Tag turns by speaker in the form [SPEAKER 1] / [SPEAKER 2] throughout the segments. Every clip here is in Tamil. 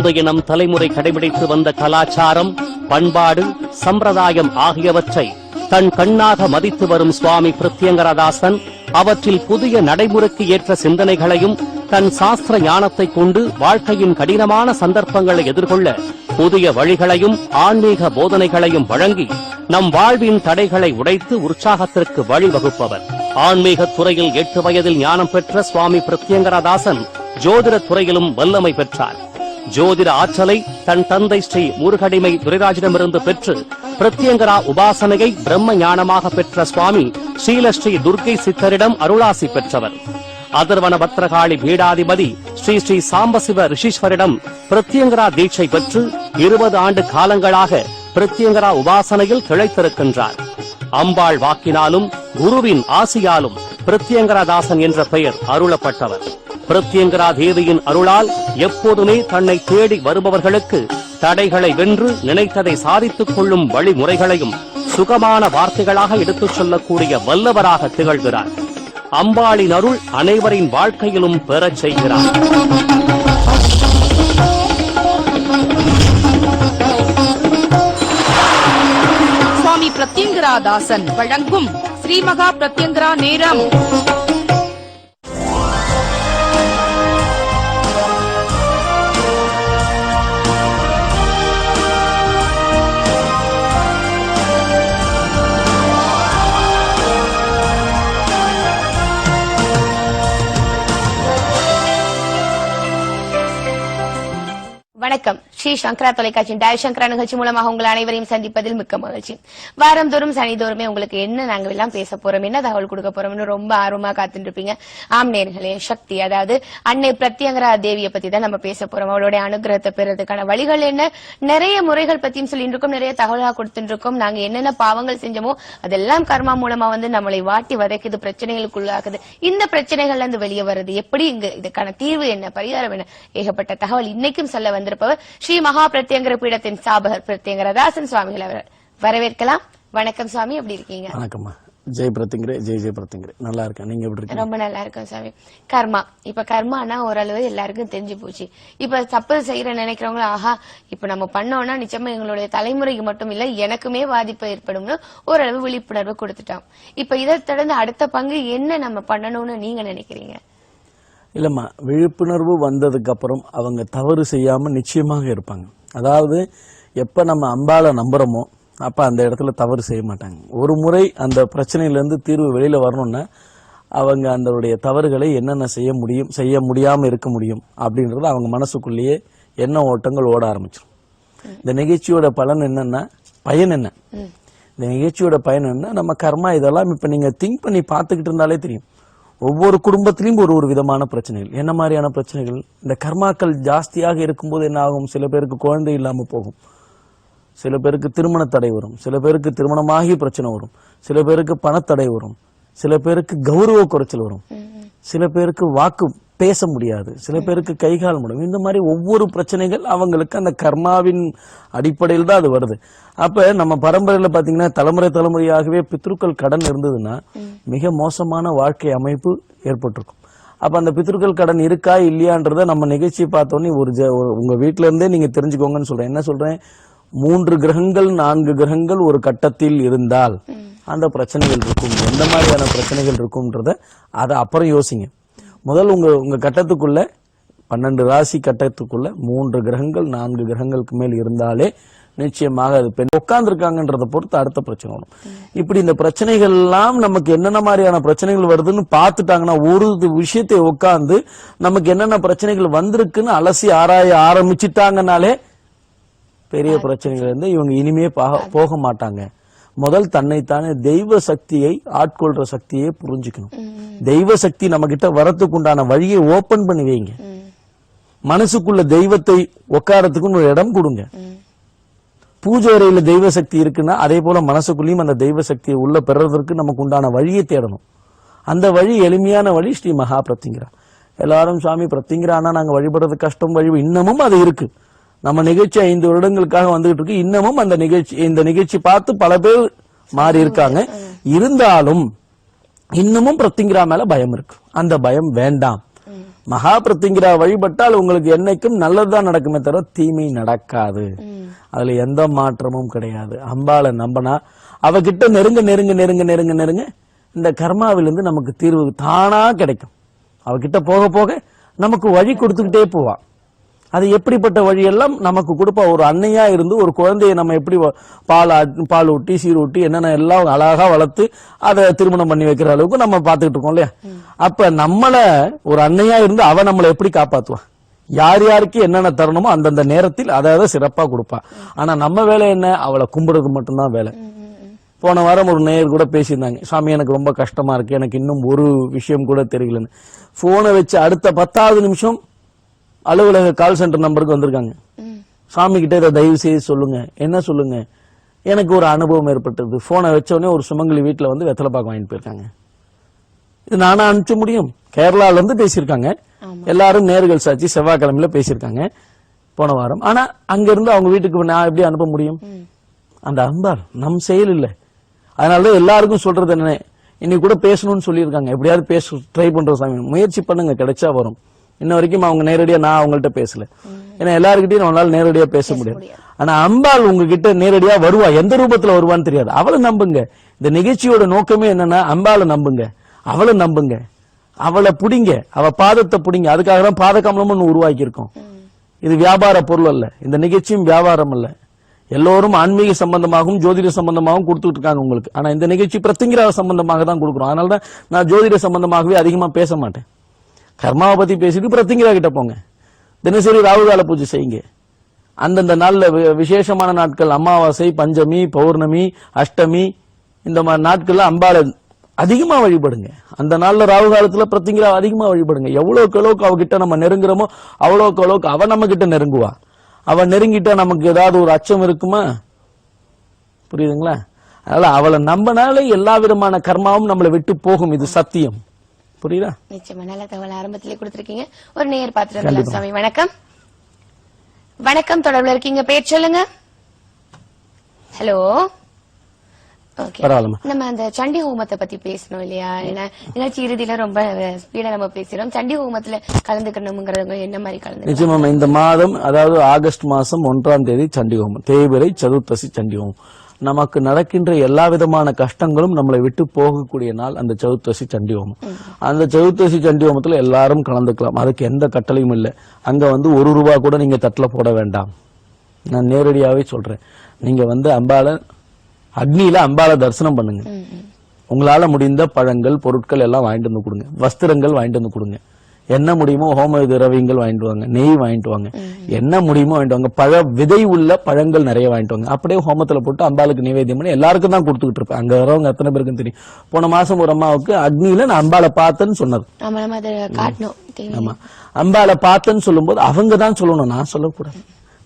[SPEAKER 1] முந்தைய நம் தலைமுறை கடைபிடித்து வந்த கலாச்சாரம், பண்பாடு, சம்பிரதாயம் ஆகியவற்றை தன் கண்ணாக மதித்து வரும் சுவாமி பிரத்யங்கரதாசன் அவற்றில் புதிய நடைமுறைக்கு ஏற்ற சிந்தனைகளையும் தன் சாஸ்திர ஞானத்தை கொண்டு வாழ்க்கையின் கடினமான சந்தர்ப்பங்களை எதிர்கொள்ள புதிய வழிகளையும் ஆன்மீக போதனைகளையும் வழங்கி நம் வாழ்வின் தடைகளை உடைத்து உற்சாகத்திற்கு வழிவகுப்பவர். ஆன்மீக துறையில் 8 வயதில் ஞானம் பெற்ற சுவாமி பிரத்யங்கரதாசன் ஜோதிட துறையிலும் வல்லமை பெற்றார். ஜோதிட ஆற்றலை தன் தந்தை ஸ்ரீ முருகடிமை துரைராஜிடமிருந்து பெற்று பிரத்யங்கரா உபாசனையை பிரம்ம ஞானமாக பெற்ற சுவாமி ஸ்ரீலஸ்ரீ துர்க்கை சித்தரிடம் அருளாசி பெற்றவர். அதர்வன பத்ரகாளி பீடாதிபதி ஸ்ரீ ஸ்ரீ சாம்பசிவ ரிஷீஸ்வரிடம் பிரத்யங்கரா தீட்சை பெற்று 20 ஆண்டு காலங்களாக பிரத்யங்கரா உபாசனையில் திளைத்திருக்கின்றார். அம்பாள் வாக்கினாலும் குருவின் ஆசியாலும் பிரத்யங்கரதாசன் என்ற பெயர் அருளப்பட்டவர். பிரத்யங்கரா தேவியின் அருளால் எப்போதுமே தன்னை தேடி வருபவர்களுக்கு தடைகளை வென்று நினைத்ததை சாதித்துக் கொள்ளும் வழிமுறைகளையும் சுகமான வார்த்தைகளாக எடுத்துச் சொல்லக்கூடிய வல்லவராக திகழ்கிறார். அம்பாளின் அருள் அனைவரின் வாழ்க்கையிலும் பெறச் செய்கிறார்.
[SPEAKER 2] சுவாமி பிரத்யங்கராதாசன் வழங்கும் ஸ்ரீமகா பிரத்யங்கரா நேரம். வணக்கம். ஸ்ரீ சங்கரா தொலைக்காட்சியின் டயல் சங்கரா நிகழ்ச்சி மூலமாக உங்கள் அனைவரையும் சந்திப்பதில் மிக்க மகிழ்ச்சி. வாரந்தோறும் சனிதோறுமே உங்களுக்கு என்ன நாங்கள் எல்லாம் பேச போறோம், என்ன தகவல் கொடுக்க போறோம்னு ரொம்ப ஆர்வமா காத்துட்டு இருப்பீங்க. ஆம் நேர்களே, சக்தி அதாவது அன்னை பிரத்யங்கரா தேவியை பத்தி தான் நம்ம பேச போறோம். அவளுடைய அனுகிரகத்தை பெறதுக்கான வழிகள் என்ன, நிறைய முறைகள் பத்தியும் சொல்லிட்டு இருக்கோம், நிறைய தகவலாக கொடுத்துட்டு இருக்கோம். நாங்க என்னென்ன பாவங்கள் செஞ்சோமோ அதெல்லாம் கர்மா மூலமா நம்மளை வாட்டி வதைக்குது, பிரச்சனைகளுக்குள்ளாக்குது. இந்த பிரச்சனைகள்ல இருந்து வெளியே வருது எப்படி, இங்க இதுக்கான தீர்வு என்ன, பரிகாரம் என்ன, ஏகப்பட்ட தகவல் இன்னைக்கும் சொல்ல வந்திருப்பவர் ஸ்ரீ மகா பிரத்யங்கர பீடத்தின் ஸ்தாபகர் பிரத்யங்கரதாசன் சுவாமிகள் அவர்கள். வரவேற்கலாம். வணக்கம் சுவாமி, எப்படி இருக்கீங்க?
[SPEAKER 3] வணக்கம்மா. ஜெய் பிரத்யங்கரே. ஜெய் பிரத்யங்கரே. நல்லா இருக்கேன். நீங்க எப்படி இருக்கீங்க?
[SPEAKER 2] ரொம்ப நல்லா இருக்கும் சுவாமி. கர்மா, இப்ப கர்மானா ஓரளவு எல்லாருக்கும் தெரிஞ்சு போச்சு. இப்ப தப்பு செய்யற நினைக்கிறவங்க, ஆஹா இப்ப நம்ம பண்ணோம்னா நிச்சயமா எங்களுடைய தலைமுறைக்கு மட்டும் இல்ல எனக்குமே பாதிப்பு ஏற்படும்னு ஓரளவு விழிப்புணர்வு கொடுத்துட்டோம். இப்ப இதை தொடர்ந்து அடுத்த பங்கு என்ன நம்ம பண்ணணும்னு நீங்க நினைக்கிறீங்க?
[SPEAKER 3] இல்லம்மா, விழிப்புணர்வு வந்ததுக்கு அப்புறம் அவங்க தவறு செய்யாம நிச்சயமாக இருப்பாங்க. அதாவது எப்ப நம்ம அம்பாளை நம்புறோமோ அப்ப அந்த இடத்துல தவறு செய்ய மாட்டாங்க. ஒரு முறை அந்த பிரச்சனையிலிருந்து தீர்வு வெளியில வரணும்னா அவங்க அதனுடைய தவறுகளை என்னென்ன செய்ய முடியாம இருக்க முடியும் அப்படின்றது அவங்க மனசுக்குள்ளேயே எண்ண ஓட்டங்கள் ஓட ஆரம்பிச்சிடும். இந்த நிகழ்ச்சியோட பலன் என்னன்னா, பயன் என்ன, இந்த நிகழ்ச்சியோட பயன் என்ன, நம்ம கர்மா இதெல்லாம் இப்ப நீங்க திங்க் பண்ணி பார்த்துக்கிட்டு இருந்தாலே தெரியும். ஒவ்வொரு குடும்பத்திலையும் ஒரு விதமான பிரச்சனைகள். என்ன மாதிரியான பிரச்சனைகள்? இந்த கர்மாக்கள் ஜாஸ்தியாக இருக்கும்போது என்ன ஆகும்? சில பேருக்கு குழந்தை இல்லாம போகும், சில பேருக்கு திருமண தடை வரும், சில பேருக்கு திருமணமாகி பிரச்சனை வரும், சில பேருக்கு பணத்தடை வரும், சில பேருக்கு கௌரவ குறைச்சல் வரும், சில பேருக்கு வாக்கு பேச முடியாது, சில பேருக்கு கைகால் முடியும். இந்த மாதிரி ஒவ்வொரு பிரச்சனைகள் அவங்களுக்கு அந்த கர்மாவின் அடிப்படையில் தான் அது வருது. அப்ப நம்ம பரம்பரையில பாத்தீங்கன்னா தலைமுறையாகவே பித்ருக்கள் கடன் இருந்ததுன்னா மிக மோசமான வாழ்க்கை அமைப்பு ஏற்பட்டிருக்கும். அப்ப அந்த பித்ருக்கள் கடன் இருக்கா இல்லையான்றத நம்ம நிகழ்ச்சி பார்த்தோன்னே உங்க வீட்டுல இருந்தே நீங்க தெரிஞ்சுக்கோங்கன்னு சொல்றேன். என்ன சொல்றேன்? 3 கிரகங்கள் 4 கிரகங்கள் ஒரு கட்டத்தில் இருந்தால் அந்த பிரச்சனைகள் இருக்கும். எந்த மாதிரியான பிரச்சனைகள் இருக்கும்ன்றத அதை அப்புறம் யோசிங்க. முதல் உங்க கட்டத்துக்குள்ள 12 ராசி கட்டத்துக்குள்ள 3 கிரகங்கள் 4 கிரகங்களுக்கு மேல் இருந்தாலே நிச்சயமாக அது பெண் உட்கார்ந்துருக்காங்கன்றத பொறுத்து அடுத்த பிரச்சனை வரும். இப்படி இந்த பிரச்சனைகள் எல்லாம் நமக்கு என்னென்ன மாதிரியான பிரச்சனைகள் வருதுன்னு பார்த்துட்டாங்கன்னா, ஒரு விஷயத்தை உட்கார்ந்து நமக்கு என்னென்ன பிரச்சனைகள் வந்திருக்குன்னு அலசி ஆராய ஆரம்பிச்சுட்டாங்கனாலே பெரிய பிரச்சனைகள் இருந்து இவங்க இனிமே போக மாட்டாங்க. முதல் தன்னைத்தானே தெய்வ சக்தியை ஆட்கொள்ற சக்தியை புரிஞ்சுக்கணும். தெய்வ சக்தி நம்ம கிட்ட வரத்துக்கு உண்டான வழியை ஓபன் பண்ணி வைங்க. மனசுக்குள்ள தெய்வத்தை உட்காரத்துக்குன்னு ஒரு இடம் கொடுங்க. பூஜை அறையில தெய்வ சக்தி இருக்குன்னா அதே போல மனசுக்குள்ளேயும் அந்த தெய்வ சக்தியை உள்ள பெறறதற்கு நமக்கு உண்டான வழியை தேடணும். அந்த வழி எளிமையான வழி ஸ்ரீ மகா பிரத்யங்கரா. எல்லாரும் சுவாமி பிரத்யங்கரானா நாங்க வழிபடுறது கஷ்டம், இன்னமும் அது இருக்கு. நம்ம நிகழ்ச்சி 5 வருடங்களுக்காக வந்துகிட்டு இருக்கு. இன்னமும் இந்த நிகழ்ச்சி பார்த்து பல பேர் மாறி இருக்காங்க. இருந்தாலும் இன்னமும் பிரத்யங்கரா மேல பயம் இருக்கு. அந்த பயம் வேண்டாம். மகா பிரத்திங்கிரா வழிபட்டால் உங்களுக்கு என்னைக்கும் நல்லதுதான் நடக்குமே தவிர தீமை நடக்காது. அதுல எந்த மாற்றமும் கிடையாது. அம்பாளை நம்பினா அவகிட்ட நெருங்க நெருங்க நெருங்க நெருங்க நெருங்க இந்த கர்மாவிலிருந்து நமக்கு தீர்வு தானா கிடைக்கும். அவகிட்ட போக போக நமக்கு வழி கொடுத்துக்கிட்டே போவா. அது எப்படிப்பட்ட வழியெல்லாம் நமக்கு கொடுப்பா. ஒரு அன்னையா இருந்து ஒரு குழந்தையை நம்ம எப்படி பால் ஊட்டி சீர் ஊட்டி என்னென்ன எல்லாம் அழகா வளர்த்து அதை திருமணம் பண்ணி வைக்கிற அளவுக்கு நம்ம பார்த்துக்கிட்டு இருக்கோம் இல்லையா. அப்ப நம்மள ஒரு அன்னையா இருந்து அவ நம்மளை எப்படி காப்பாத்துவா, யார் யாருக்கு என்னென்ன தரணுமோ அந்தந்த நேரத்தில் அதை சிறப்பா கொடுப்பா. ஆனா நம்ம வேலை என்ன, அவளை கும்பிடுறது மட்டும்தான் வேலை. போன வாரம் ஒரு நேயர் கூட பேசியிருந்தாங்க, சாமி எனக்கு ரொம்ப கஷ்டமா இருக்கு, எனக்கு இன்னும் ஒரு விஷயம் கூட தெரியலன்னு. போனை வச்சு அடுத்த 10வது நிமிஷம் அலுவலக கால் சென்டர் நம்பருக்கு வந்திருக்காங்க. சாமி கிட்ட இதை தயவு செய்து சொல்லுங்க. என்ன சொல்லுங்க, எனக்கு ஒரு அனுபவம் ஏற்பட்டது. போனை வச்ச உடனே ஒரு சுமங்கலி வீட்டுல வந்து வெத்தலை பாக்கு வாங்கிட்டு போயிருக்காங்க. இது நானா அனுப்பிச்ச முடியும்? கேரளால இருந்து பேசியிருக்காங்க. எல்லாரும் நேர்கள் சாட்சி செவ்வாய்க்கிழமையில பேசியிருக்காங்க போன வாரம். ஆனா அங்க இருந்து அவங்க வீட்டுக்கு நான் எப்படி அனுப்ப முடியும்? அந்த அன்பால் நம் செயல் இல்லை. அதனாலதான் எல்லாருக்கும் சொல்றது என்ன, இன்னைக்கு கூட பேசணும்னு சொல்லியிருக்காங்க. எப்படியாவது பேச ட்ரை பண்ற சாமி, முயற்சி பண்ணுங்க, கிடைச்சா வரும். இன்ன வரைக்கும் அவங்க நேரடியா நான் அவங்கள்ட்ட பேசல. ஏன்னா எல்லாருக்கிட்டையும் நம்மளால நேரடியா பேச முடியாது. ஆனா அம்பாள் உங்ககிட்ட நேரடியா வருவா. எந்த ரூபத்துல வருவான்னு தெரியாது. அவளை நம்புங்க. இந்த நிகழ்ச்சியோட நோக்கமே என்னன்னா, அம்பாளை நம்புங்க, அவளை நம்புங்க, அவளை புடிங்க, அவ பாதத்தை புடிங்க. அதுக்காக தான் பாதகமலம் உருவாக்கி இருக்கோம். இது வியாபார பொருள் அல்ல. இந்த நிகழ்ச்சியும் வியாபாரம் அல்ல. எல்லோரும் ஆன்மீக சம்பந்தமாகவும் ஜோதிட சம்பந்தமாகவும் கொடுத்துட்டு இருக்காங்க உங்களுக்கு. ஆனா இந்த நிகழ்ச்சி பிரத்திங்கிரா சம்பந்தமாக தான் கொடுக்குறோம். அதனாலதான் நான் ஜோதிட சம்பந்தமாகவே அதிகமா பேச மாட்டேன். கர்மாவை பத்தி பேசிட்டு பிரத்திங்கிரா கிட்ட போங்க. தினசரி ராகுகால பூஜை செய்யுங்க. அந்தந்த நாள்ல விசேஷமான நாட்கள், அமாவாசை, பஞ்சமி, பௌர்ணமி, அஷ்டமி, இந்த மாதிரி நாட்கள்ல அம்பாளை அதிகமா வழிபடுங்க. அந்த நாள்ல ராகு காலத்துல பிரத்திங்கிரா அதிகமா வழிபடுங்க. எவ்வளவுக்கு அளவுக்கு அவகிட்ட நம்ம நெருங்குறோமோ அவ்வளவுக்கு அளவுக்கு அவ நம்ம கிட்ட நெருங்குவா. அவ நெருங்கிட்டா நமக்கு ஏதாவது ஒரு அச்சம் இருக்குமா? புரியுதுங்களா? அதனால அவளை நம்பினாலே எல்லா விதமான கர்மாவும் நம்மளை விட்டு போகும். இது சத்தியம். புரியுதா?
[SPEAKER 2] நிச்சயமா நல்ல தகவல் ஆரம்பத்திலே கொடுத்திருக்கீங்க. ஒரு நேயர் பாத்துட்டு சாமி. வணக்கம். வணக்கம், தொடர்புல இருக்கீங்க, பேர் சொல்லுங்க. ஹலோ. நம்ம அந்த சண்டி ஹோமத்தை பத்தி பேசணும் இல்லையா? ஏன்னா நிகழ்ச்சி இறுதியில ரொம்ப ஸ்பீடா நம்ம பேசுறோம். சண்டி ஹோமத்துல கலந்துக்கணும்ங்கிறவங்க என்ன மாதிரி கலந்து?
[SPEAKER 3] நிச்சயமா இந்த மாதம், அதாவது ஆகஸ்ட் மாசம் 1ஆம் தேதி சண்டி ஹோமம், தேய்பிறை சதுர்த்தசி சண்டி ஹோமம். நமக்கு நடக்கின்ற எல்லா விதமான கஷ்டங்களும் நம்மளை விட்டு போகக்கூடிய நாள் அந்த சதுர்த்தசி சண்டி ஹோமம். அந்த சதுர்த்தசி சண்டி ஹோமத்துல எல்லாரும் கலந்துக்கலாம். அதுக்கு எந்த கட்டளையும் இல்லை. அங்க வந்து ₹1 கூட நீங்க தட்டுல போட வேண்டாம். நான் நேரடியாவே சொல்றேன். நீங்க வந்து அம்பாளை அக்னியில அம்பாளை தரிசனம் பண்ணுங்க. உங்களால முடிந்த பழங்கள் பொருட்கள் எல்லாம் வாங்கிட்டு வந்து கொடுங்க. வஸ்திரங்கள் வாங்கிட்டு வந்து கொடுங்க. என்ன முடியுமோ ஹோம திரவியங்கள் வாங்கிட்டு வாங்க. நெய் வாங்கிட்டு வாங்க. என்ன முடியுமோ வாங்கிட்டு வாங்க. பழ விதை உள்ள பழங்கள் நிறைய வாங்கிட்டு வாங்க. அப்படியே ஹோமத்துல போட்டு அம்பாளுக்கு நிவேதியம் பண்ணி எல்லாருக்கும் தான் கொடுத்துக்கிட்டு இருப்பேன். அங்க வரவங்க அத்தனை பேருக்கும் தெரியும். போன மாசம் ஒரு அம்மாவுக்கு அக்னியில நான் அம்பாளை பார்த்தேன்னு சொன்னது. ஆமா, அம்பாளை பார்த்தேன்னு சொல்லும் போது அவங்க தான் சொல்லணும், நான் சொல்லக்கூடாது.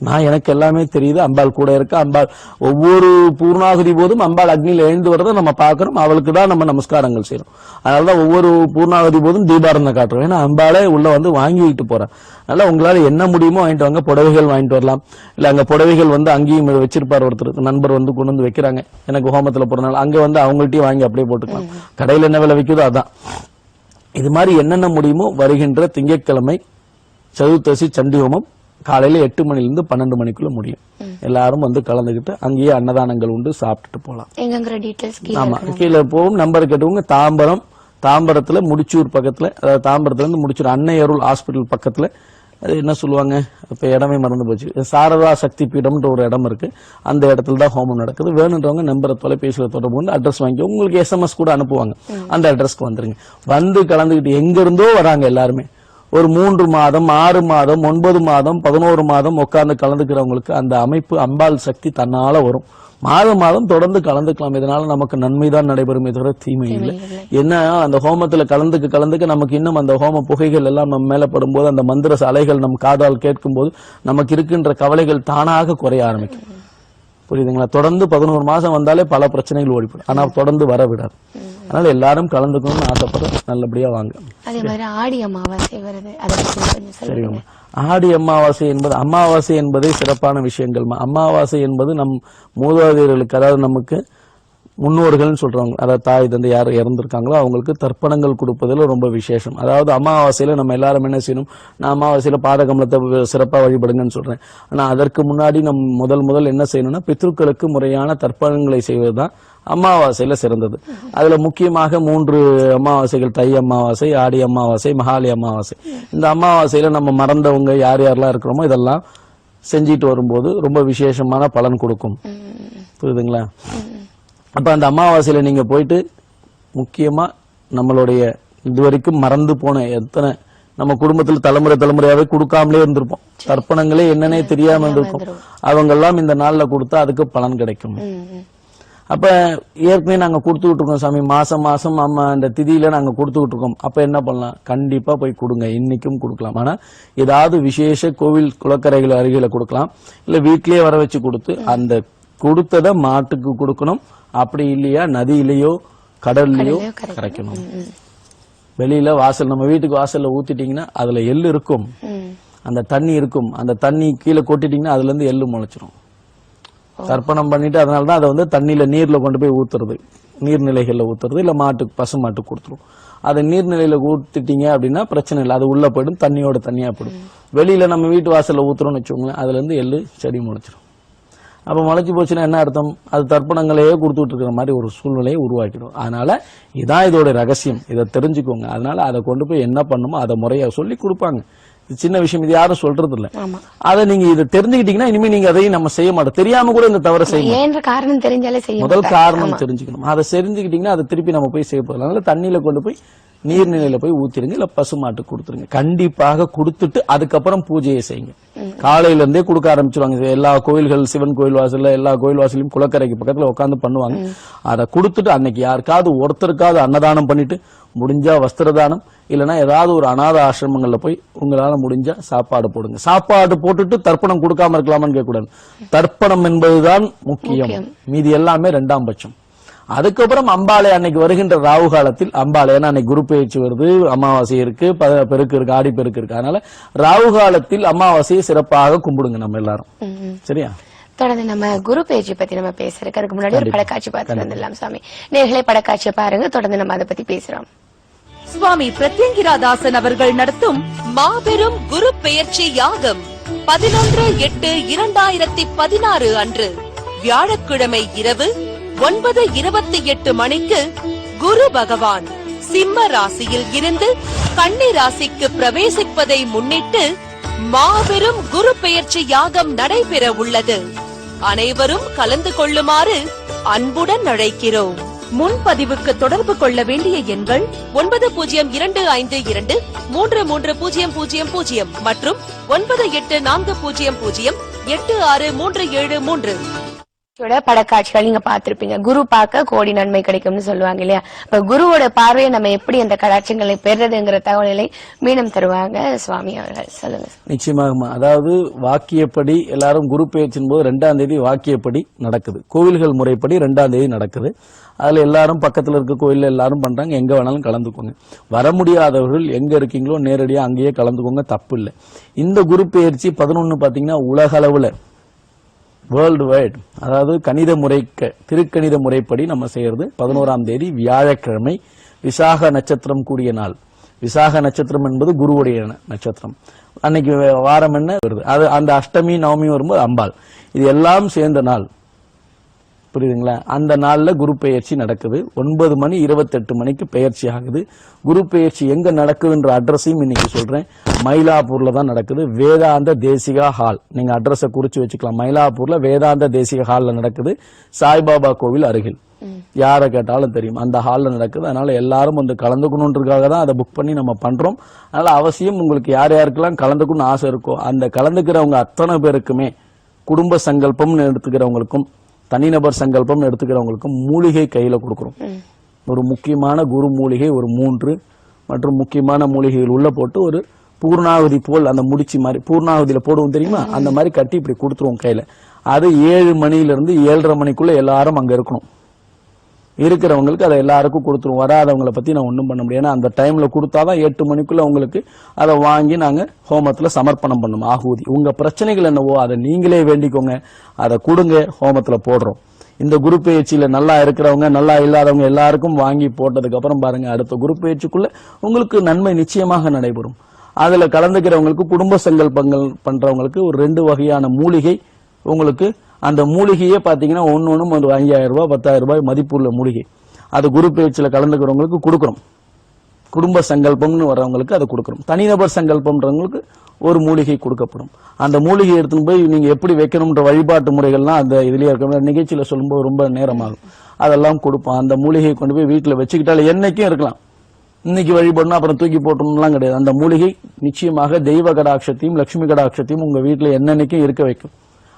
[SPEAKER 3] நான் எனக்கு எல்லாமே தெரியுது. அம்பாள் கூட இருக்க. அம்பாள் ஒவ்வொரு பூர்ணாகுதி போதும் அம்பாள் அக்னியில் எழுந்து வரதை நம்ம பாக்குறோம். அவளுக்கு தான் நம்ம நமஸ்காரங்கள் செய்யறோம். அதனாலதான் ஒவ்வொரு பூர்ணாகுதி போதும் தீபாரதனை காட்டுறோம். ஏன்னா அம்பாளே உள்ள வந்து வாங்கிட்டு போறேன். அதனால உங்களால என்ன முடியுமோ வாங்கிட்டு வாங்க. புடவைகள் வாங்கிட்டு வரலாம். இல்ல அங்க புடவைகள் வந்து அங்கேயும் வச்சிருப்பார் ஒருத்தர், நண்பர் வந்து கொண்டு வந்து வைக்கிறாங்க. எனக்கு ஹோமத்துல போறனால அங்க வந்து அவங்கள்ட்டயும் வாங்கி அப்படியே போட்டுக்கலாம். கடையில என்ன விலை விற்குதோ அதான். இது மாதிரி என்னென்ன முடியுமோ வருகின்ற திங்கட்கிழமை சதுர்த்தசி சண்டி ஹோமம் காலையில 8 மணிலிருந்து 12 மணிக்குள்ள முடியும். எல்லாரும் வந்து கலந்துகிட்டு அங்கேயே அன்னதானங்கள் உண்டு, சாப்பிட்டுட்டு போலாம். ஆமா, கீழே போகும் நம்பர் கேட்டுவோங்க. தாம்பரத்துல முடிச்சூர் பக்கத்துல, அதாவது தாம்பரத்துல இருந்து முடிச்சூர் அன்னை அருள் ஹாஸ்பிட்டல் பக்கத்துல, அது என்ன சொல்லுவாங்க, இப்ப இடமே மறந்து போச்சு, சாரதா சக்தி பீடம்ன்ற ஒரு இடம் இருக்கு. அந்த இடத்துல தான் ஹோமம் நடக்குது. வேணுன்றவங்க நம்பரை தொலைபேசியில தொடர்பு கொண்டு அட்ரஸ் வாங்கி உங்களுக்கு SMS கூட அனுப்புவாங்க. அந்த அட்ரஸ்க்கு வந்துருங்க. வந்து கலந்துகிட்டு எங்க இருந்தோ வராங்க எல்லாருமே. ஒரு 3 மாதம் 6 மாதம் 9 மாதம் 11 மாதம் உட்கார்ந்து கலந்துக்கிறவங்களுக்கு அந்த அமைப்பு அம்பாள் சக்தி தன்னால வரும். மாதம் தொடர்ந்து கலந்துக்கலாம். இதனால நமக்கு நன்மைதான் நடைபெறும், தவிர தீமை இல்லை. என்ன, அந்த ஹோமத்துல கலந்துக்க நமக்கு இன்னும் அந்த ஹோம புகைகள் எல்லாம் நம்ம மேல படும்போது, அந்த மந்திர அலைகள் நம் காதால் கேட்கும் போது நமக்கு இருக்கின்ற கவலைகள் தானாக குறைய ஆரம்பிக்கும். புரியுதுங்களா? தொடர்ந்து 11 மாசம் வந்தாலே பல பிரச்சனைகள் ஓடிப்படும். ஆனா தொடர்ந்து வர விடாது. அதனால எல்லாரும் கலந்துக்கணும்னு ஆசைப்படுறேன். நல்லபடியா வாங்க.
[SPEAKER 2] அதே மாதிரி ஆடி அமாவாசை வருது,
[SPEAKER 3] சரிங்க. ஆடி அமாவாசை என்பதே சிறப்பான விஷயங்கள். அமாவாசை என்பது நம் மூதாதையர்களுக்கு, அதாவது நமக்கு முன்னோர்கள்னு சொல்றாங்க, அதாவது தாய் தந்தை யார் இறந்திருக்காங்களோ அவங்களுக்கு தர்ப்பணங்கள் கொடுப்பதில் ரொம்ப விசேஷம். அதாவது அமாவாசையில நம்ம எல்லாரும் என்ன செய்யணும், நான் அமாவாசையில பாதகமலத்தை சிறப்பாக வழிபடுங்கன்னு சொல்றேன். ஆனா அதற்கு முன்னாடி நம்ம முதல் என்ன செய்யணும்னா பித்ருக்களுக்கு முறையான தர்ப்பணங்களை செய்வதுதான் அமாவாசையில சிறந்தது. அதுல முக்கியமாக 3 அமாவாசைகள், தை அமாவாசை, ஆடி அமாவாசை, மகாலி அமாவாசை. இந்த அமாவாசையில நம்ம மறந்தவங்க யார் யாரெல்லாம் இருக்கிறோமோ இதெல்லாம் செஞ்சிட்டு வரும்போது ரொம்ப விசேஷமான பலன் கொடுக்கும். புரியுதுங்களா? அப்ப அந்த அமாவாசையில நீங்க போயிட்டு முக்கியமா நம்மளுடைய இதுவரைக்கும் மறந்து போன எத்தனை நம்ம குடும்பத்தில் தலைமுறையாவே கொடுக்காமலே இருந்திருப்போம், தர்ப்பணங்களே என்னன்னே தெரியாம இருந்திருக்கும், அவங்க எல்லாம் இந்த நாள்ல கொடுத்தா அதுக்கு பலன் கிடைக்கும். அப்ப ஏற்கனவே நாங்க கொடுத்துக்கிட்டு இருக்கோம் சாமி, மாசம் அம்மா இந்த திதியில நாங்க கொடுத்துக்கிட்டு இருக்கோம். அப்ப என்ன பண்ணலாம், கண்டிப்பா போய் கொடுங்க, இன்னைக்கும் கொடுக்கலாம். ஆனா ஏதாவது விசேஷ கோவில் குளக்கரைகள் அருகில கொடுக்கலாம், இல்ல வீட்லயே வர வச்சு கொடுத்து அந்த கொடுத்ததை மாட்டுக்கு கொடுக்கணும். அப்படி இல்லையா நதியிலேயோ கடல்லையோ கரைக்கணும். வெளியில வாசல், நம்ம வீட்டுக்கு வாசல்ல ஊத்திட்டீங்கன்னா அதுல எள்ளு இருக்கும், அந்த தண்ணி இருக்கும், அந்த தண்ணி கீழே கொட்டிட்டீங்கன்னா அதுல இருந்து எள்ளு முளைச்சிரும். தர்ப்பணம் பண்ணிட்டு அதனாலதான் அதை தண்ணியில நீர்ல கொண்டு போய் ஊத்துறது, நீர்நிலைகள்ல ஊத்துறது, இல்ல மாட்டுக்கு பசு மாட்டுக்கு கொடுத்துரும். அதை நீர்நிலையில ஊத்திட்டீங்க அப்படின்னா பிரச்சனை இல்லை, அது உள்ள போயிடும், தண்ணியோட தண்ணியா போயிடும். வெளியில நம்ம வீட்டு வாசல்ல ஊத்துறோம்னு வச்சுக்கோங்களேன், அதுல இருந்து எள்ளு செடி முளைச்சிடும். அப்ப முளைச்சு போச்சுன்னா என்ன அர்த்தம், அது தர்ப்பணங்களையே கொடுத்துட்டு இருக்கிற மாதிரி ஒரு சூழ்நிலையை உருவாக்கிடும். அதனால இதான் இதோட ரகசியம், இதை தெரிஞ்சுக்கோங்க. அதனால அதை கொண்டு போய் என்ன பண்ணுமோ அதை முறையா சொல்லி கொடுப்பாங்க. சின்ன விஷயம், இது யாரும் சொல்றது இல்ல. அதை நீங்க இதை தெரிஞ்சுக்கிட்டீங்கன்னா இனிமே நீங்க அதையும் நம்ம செய்ய மாட்டோம், தெரியாம கூட இந்த தவறை செய்யணும்.
[SPEAKER 2] காரணம் தெரிஞ்சாலே செய்ய
[SPEAKER 3] முதல் காரணம் தெரிஞ்சுக்கணும். அதை தெரிஞ்சுக்கிட்டீங்கன்னா அதை திருப்பி நம்ம போய் செய்ய போறோம். அதனால தண்ணியில கொண்டு போய் நீர்நிலையில போய் ஊத்திருங்க, இல்ல பசுமாட்டு கொடுத்துருங்க. கண்டிப்பாக கொடுத்துட்டு அதுக்கப்புறம் பூஜையை செய்யுங்க. காலையில இருந்தே கொடுக்க ஆரம்பிச்சிருவாங்க. எல்லா கோயில்கள், சிவன் கோயில் வாசல்ல, எல்லா கோயில் வாசலையும் குளக்கரைக்கு பக்கத்துல உட்காந்து பண்ணுவாங்க. அதை கொடுத்துட்டு அன்னைக்கு யாருக்காவது ஒருத்தருக்காவது அன்னதானம் பண்ணிட்டு, முடிஞ்சா வஸ்திரதானம், இல்லைன்னா ஏதாவது ஒரு அநாத ஆசிரமங்கள்ல போய் உங்களால முடிஞ்சா சாப்பாடு போடுங்க. சாப்பாடு போட்டுட்டு தர்ப்பணம் கொடுக்காம இருக்கலாமான்னு கேட்கக்கூடாது. தர்ப்பணம் என்பதுதான் முக்கியம், மீதி எல்லாமே 2ஆம் பட்சம். அதுக்கப்புறம் அம்பாளை அன்னைக்கு வருகின்ற ராகு காலத்தில் அம்பாளை, ஏன்னா அன்னைக்கு குரு பயிற்சி வருது, அமாவாசை இருக்கு, பெருக்கு இருக்கு, ஆடி பெருக்கு இருக்கு. அதனால ராகு காலத்தில் அமாவாசையை சிறப்பாக கும்பிடுங்க நம்ம எல்லாரும். சரியா?
[SPEAKER 2] தொடர்ந்து நம்ம குரு பேஜை பத்தி நம்ம பேசுறதுக்கு அதுக்கு முன்னாடி ஒரு படக்காட்சி பார்த்து வந்துடலாம் சாமி. நேர்களை படக்காட்சியை பாருங்க, தொடர்ந்து நம்ம அதை பத்தி பேசுறோம்.
[SPEAKER 4] சுவாமி பிரத்யங்கிராதாசன் அவர்கள் நடத்தும் மாபெரும் குரு பெயர்ச்சி யாகம் 11/8/2016 அன்று வியாழக்கிழமை இரவு 9:28 மணிக்கு குரு பகவான் சிம்ம ராசியில் இருந்து கன்னி ராசிக்கு பிரவேசிப்பதை முன்னிட்டு மாபெரும் குரு பெயர்ச்சி யாகம் நடைபெற உள்ளது. அனைவரும் கலந்து கொள்ளுமாறு அன்புடன் அழைக்கிறோம். முன்பதிவுக்கு தொடர்பு கொள்ள வேண்டிய எண்கள் 9025233000 மற்றும் 9840086373.
[SPEAKER 2] படக்காட்சிகள் நீங்க பாத்திருப்பீங்க. குரு பார்க்க கோடி நன்மை கிடைக்கும்னு சொல்லுவாங்க இல்லையா? இப்ப குருவோட பார்வையை நம்ம எப்படி அந்த கடாட்சங்களை பெறுறதுங்கிற தகவலை மீண்டும் தருவாங்க சுவாமி அவர்கள். சொல்லுங்க.
[SPEAKER 3] நிச்சயமாக. அதாவது வாக்கியப்படி எல்லாரும் குரு பெயர்ச்சின் போது 2ஆம் தேதி வாக்கியப்படி நடக்குது, கோவில்கள் முறைப்படி 2ஆம் தேதி நடக்குது. அதுல எல்லாரும் பக்கத்துல இருக்க கோயில்ல எல்லாரும் பண்றாங்க, எங்க வேணாலும் கலந்துக்கோங்க. வர முடியாதவர்கள் எங்க இருக்கீங்களோ நேரடியா அங்கேயே கலந்துக்கோங்க, தப்பு இல்லை. இந்த குரு பெயர்ச்சி 11 பாத்தீங்கன்னா உலக அளவுல வேர்ல்டு வைட், அதாவது கணித முறைக்கு திருக்கணித முறைப்படி நம்ம செய்யறது 11ஆம் தேதி வியாழக்கிழமை, விசாக நட்சத்திரம் கூடிய நாள். விசாக நட்சத்திரம் என்பது குருவுடைய நட்சத்திரம். அன்னைக்கு வாரம் என்ன வருது, அது அந்த அஷ்டமி நவமி வரும்போது அம்பாள், இது எல்லாம் சேர்ந்த நாள். புரியுதுங்களா? அந்த நாள்ல குரு பெயர்ச்சி நடக்குது. 9:28 பெயர்ச்சி ஆகுது. குரு பெயர்ச்சி எங்க நடக்குதுன்ற அட்ரஸையும் இன்னைக்கு சொல்றேன். மயிலாப்பூர்ல தான் நடக்குது, வேதாந்த தேசிகா ஹால். நீங்க அட்ரஸை குறிச்சு வச்சுக்கலாம். மயிலாப்பூர்ல வேதாந்த தேசிக ஹால்ல நடக்குது, சாய்பாபா கோவில் அருகில். யாரை கேட்டாலும் தெரியும், அந்த ஹால்ல நடக்குது. அதனால எல்லாரும் வந்து கலந்துக்கணுன்றதுக்காக தான் அதை புக் பண்ணி நம்ம பண்றோம். அதனால அவசியம் உங்களுக்கு யார் யாருக்கெல்லாம் கலந்துக்கணும்னு ஆசை இருக்கோ அந்த கலந்துக்கிறவங்க அத்தனை பேருக்குமே குடும்ப சங்கல்பம்னு எடுத்துக்கிறவங்களுக்கும் தனிநபர் சங்கல்பம் எடுத்துக்கிறவங்களுக்கும் மூலிகை கையில கொடுக்கிறோம். ஒரு முக்கியமான குரு மூலிகை ஒரு 3 மற்றும் முக்கியமான மூலிகைகள் உள்ள போட்டு ஒரு பூர்ணாவதி போல் அந்த முடிச்சு மாதிரி பூர்ணாவதியில போடுவோம் தெரியுமா, அந்த மாதிரி கட்டி இப்படி கொடுத்துருவோம் கையில. அது 7 மணிலிருந்து 7:30 மணிக்குள்ள எல்லாரும் அங்க இருக்கணும். இருக்கிறவங்களுக்கு அதை எல்லாருக்கும் கொடுத்துருவோம். வராதவங்களை பத்தி நான் ஒன்றும் பண்ண முடியாது. ஏன்னா அந்த டைம்ல கொடுத்தாதான் 8 மணிக்குள்ள உங்களுக்கு அதை வாங்கி நாங்க ஹோமத்துல சமர்ப்பணம் பண்ணணும். ஆகுதி உங்க பிரச்சனைகள் என்னவோ அதை நீங்களே வேண்டிக்கோங்க, அதை கொடுங்க, ஹோமத்துல போடுறோம். இந்த குரு பயிற்சியில நல்லா இருக்கிறவங்க நல்லா இல்லாதவங்க எல்லாருக்கும் வாங்கி போட்டதுக்கு அப்புறம் பாருங்க, அடுத்த குரு பயிற்சிக்குள்ள உங்களுக்கு நன்மை நிச்சயமாக நடைபெறும். அதுல கலந்துக்கிறவங்களுக்கு குடும்ப சங்கல்பங்கள் பண்றவங்களுக்கு ஒரு 2 வகையான மூலிகை, உங்களுக்கு அந்த மூலிகையே பாத்தீங்கன்னா ஒன்னொன்னும் ஒரு 5000 ரூபாய் 10,000 ரூபாய் மதிப்புள்ள மூலிகை. அது குரு பயிற்சியில கலந்துக்கிறவங்களுக்கு கொடுக்குறோம். குடும்ப சங்கல்பம்னு வரவங்களுக்கு அதை கொடுக்குறோம். தனிநபர் சங்கல்பம்ன்றவங்களுக்கு ஒரு மூலிகை கொடுக்கப்படும். அந்த மூலிகை எடுத்துன்னு போய் நீங்க எப்படி வைக்கணும்ன்ற வழிபாட்டு முறைகள்லாம் அந்த இதுலயே இருக்க நிகழ்ச்சியில சொல்லும்போது ரொம்ப நேரமாகும். அதெல்லாம் கொடுப்போம். அந்த மூலிகையை கொண்டு போய் வீட்டுல வச்சுக்கிட்டால என்னைக்கும் இருக்கலாம். இன்னைக்கு வழிபடணும் அப்புறம் தூக்கி போட்டோம்லாம் கிடையாது. அந்த மூலிகை நிச்சயமாக தெய்வ கடாட்சத்தையும் லட்சுமி கடாட்சத்தையும் உங்க வீட்டுல என்னன்னைக்கும் இருக்க வைக்கும்.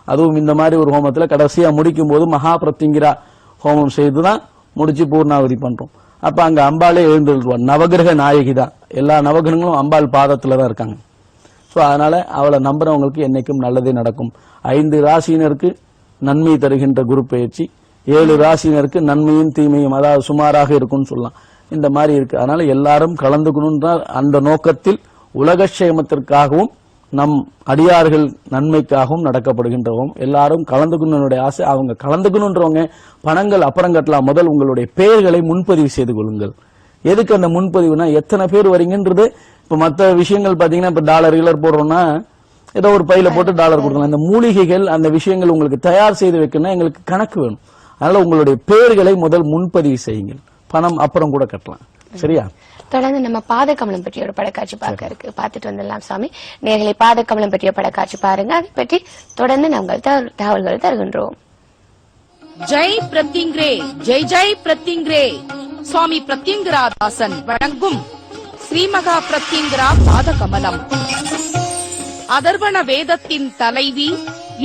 [SPEAKER 3] அதுவும் இந்த மாதிரி ஒரு ஹோமத்துல கடைசியா முடிக்கும் போது மகா பிரத்திங்கிரா ஹோமம் செய்துதான் முடிச்சு பூர்ணாவதி பண்றோம். அப்ப அங்க அம்பாலே எழுந்துருவார். நவகிரக நாயகி தான். எல்லா நவகிரகங்களும் அம்பாள் பாதத்துலதான் இருக்காங்க. சோ அதனால அவளை நம்புறவங்களுக்கு என்னைக்கும் நல்லதே நடக்கும். 5 ராசியினருக்கு நன்மை தருகின்ற குரு பயிற்சி, 7 ராசியினருக்கு நன்மையும் தீமையும் அதாவது சுமாராக இருக்கும்னு சொல்லலாம். இந்த மாதிரி இருக்கு. அதனால எல்லாரும் கலந்துக்கணும்ன்ற அந்த நோக்கத்தில் உலகக்ஷேமத்திற்காகவும் நம் அடியார்கள் நன்மைக்காகவும் நடக்கப்படுகின்றவும் எல்லாரும் கலந்துக்கணுடைய ஆசை. அவங்க கலந்துக்கணுன்றவங்க பணங்கள் அப்புறம் கட்டலாம். முதல் உங்களுடைய பெயர்களை முன்பதிவு செய்து கொள்ளுங்கள். எதுக்கு அந்த முன்பதிவுனா, எத்தனை பேர் வரீங்கன்றது. இப்ப மற்ற விஷயங்கள் பாத்தீங்கன்னா, இப்ப டாலர் போடுறோம்னா ஏதோ ஒரு பையில போட்டு டாலர் கொடுக்கலாம். இந்த மூலிகைகள் அந்த விஷயங்கள் உங்களுக்கு தயார் செய்து வைக்கணும்னா எங்களுக்கு கணக்கு வேணும். அதனால உங்களுடைய பெயர்களை முதல் முன்பதிவு செய்யுங்கள். பணம் அப்புறம் கூட கட்டலாம். சரியா?
[SPEAKER 2] தொடர்ந்து நம்ம பாதகமலம் பற்றிய ஒரு படக்காட்சி பார்க்க இருக்கு, பார்த்துட்டு வந்துடலாம் சாமி. நேர்களை பாதகமலம் பற்றிய படக்காட்சி பாருங்க. அதை பற்றி தொடர்ந்து நாங்கள் தகவல்கள் தருகின்றோம்.
[SPEAKER 4] ஜெய் பிரத்யங்கிரே, ஜெய் ஜெய் பிரத்யங்கிரே. சுவாமி பிரத்யங்கிரா தாசன் வழங்கும் ஸ்ரீமகா பிரத்யங்கிரா பாதகமலம். அதர்வண வேதத்தின் தலைவி,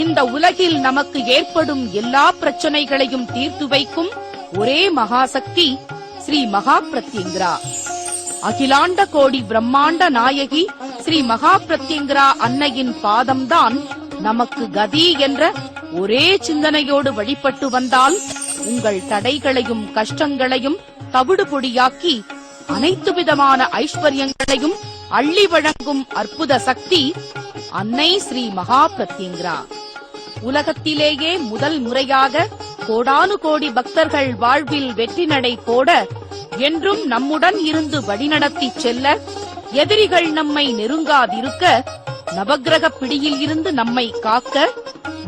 [SPEAKER 4] இந்த உலகில் நமக்கு ஏற்படும் எல்லா பிரச்சனைகளையும் தீர்த்து வைக்கும் ஒரே மகாசக்தி ஸ்ரீ மகா பிரத்யங்கிரா. அகிலாண்ட கோடி பிரம்மாண்ட நாயகி ஸ்ரீ மகா பிரத்யங்கிரா அன்னையின் பாதம்தான் நமக்கு கதி என்ற ஒரே சிந்தனையோடு வழிபட்டு வந்தால் உங்கள் தடைகளையும் கஷ்டங்களையும் தவிடுபொடியாக்கி அனைத்து விதமான ஐஸ்வர்யங்களையும் அள்ளி வழங்கும் அற்புத சக்தி அன்னை ஸ்ரீ மகா பிரத்யங்கிரா. உலகத்திலேயே முதல் முறையாக கோடானு கோடி பக்தர்கள் வாழ்வில் வெற்றி நடை போட, என்றும் நம்முடன் இருந்து வழிநடத்தி செல்ல, எதிரிகள் நம்மை நெருங்காதிருக்க, நவக்கிரக பிடியில் இருந்து நம்மை காக்க,